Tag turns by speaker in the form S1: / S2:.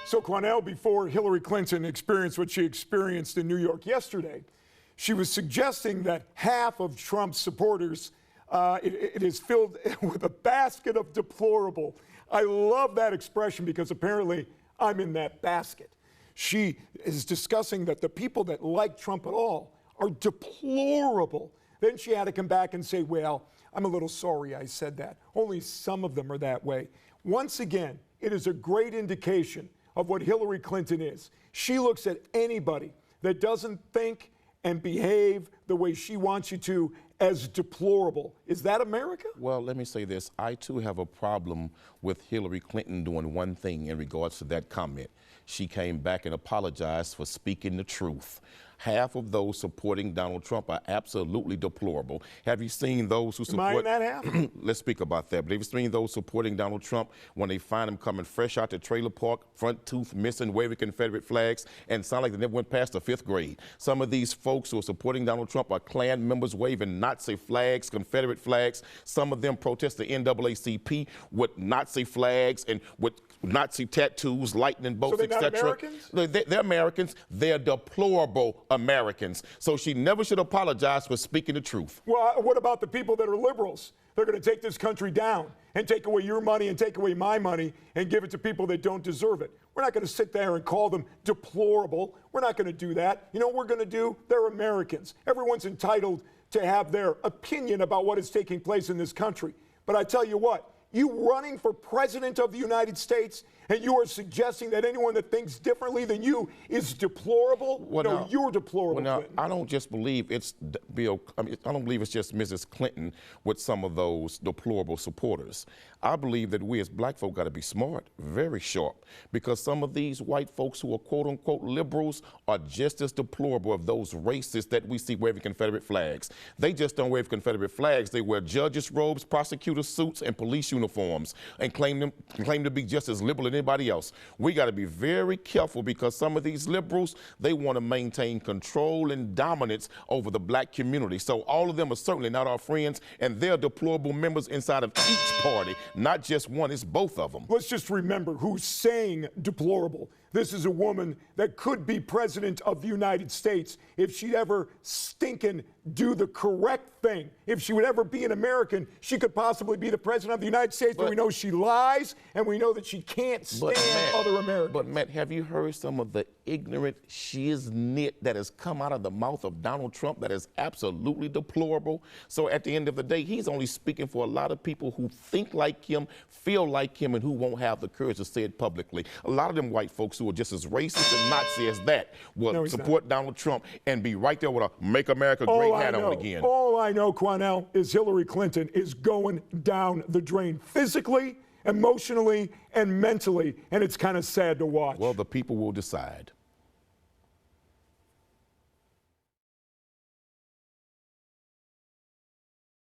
S1: So Quanell, before Hillary Clinton experienced what she experienced in New York yesterday, she was suggesting that half of Trump's supporters, it is filled with a basket of deplorable. I love that expression because apparently I'm in that basket. She is discussing that the people that like Trump at all are deplorable. Then she had to come back and say, well, I'm a little sorry I said that. Only some of them are that way. Once again, it is a great indication of what Hillary Clinton is. She looks at anybody that doesn't think and behave the way she wants you to as deplorable. Is that America?
S2: Well, let me say this. I, too, have a problem with Hillary Clinton doing one thing in regards to that comment. She came back and apologized for speaking the truth. Half of those supporting Donald Trump are absolutely deplorable. Have you seen those who support...
S1: Am I in that half?
S2: Let's speak about that. But have you seen those supporting Donald Trump when they find him coming fresh out the trailer park, front tooth missing, waving Confederate flags, and sound like they never went past the 5th grade? Some of these folks who are supporting Donald Trump are Klan members waving Nazi flags, Confederate flags. Some of them protest the NAACP with Nazi flags and with Nazi tattoos, lightning bolts, etc.
S1: So they're not Americans?
S2: They're Americans. They're deplorable Americans. So she never should apologize for speaking the truth.
S1: Well, what about the people that are liberals? They're going to take this country down and take away your money and take away my money and give it to people that don't deserve it. We're not going to sit there and call them deplorable. We're not going to do that. You know what we're going to do? They're Americans. Everyone's entitled to have their opinion about what is taking place in this country. But I tell you what, you running for president of the United States and you are suggesting that anyone that thinks differently than you is deplorable?
S2: Well,
S1: no,
S2: now,
S1: you're deplorable,
S2: well, now,
S1: Clinton.
S2: I don't just believe it's Bill. I don't believe it's just Mrs. Clinton with some of those deplorable supporters. I believe that we as black folk got to be smart, very sharp, because some of these white folks who are quote-unquote liberals are just as deplorable of those racists that we see waving Confederate flags. They just don't wave Confederate flags. They wear judges' robes, prosecutor suits, and police uniforms, and claim to be just as liberal as anybody else. We got to be very careful because some of these liberals, they want to maintain control and dominance over the black community. So all of them are certainly not our friends, and they're deplorable members inside of each party, not just one, it's both of them.
S1: Let's just remember who's saying deplorable. This is a woman that could be president of the United States if she'd ever stinking do the correct thing. If she would ever be an American, she could possibly be the president of the United States, but we know she lies, and we know that she can't stand other Americans.
S2: But Matt, have you heard some of the ignorant shiznit that has come out of the mouth of Donald Trump that is absolutely deplorable? So at the end of the day, he's only speaking for a lot of people who think like him, feel like him, and who won't have the courage to say it publicly. A lot of them white folks who are just as racist and Nazi as that will support Donald Trump and be right there with a Make America Great hat on again.
S1: All I know, Quanell, is Hillary Clinton is going down the drain physically, emotionally, and mentally, and it's kind of sad to watch.
S2: Well, the people will decide.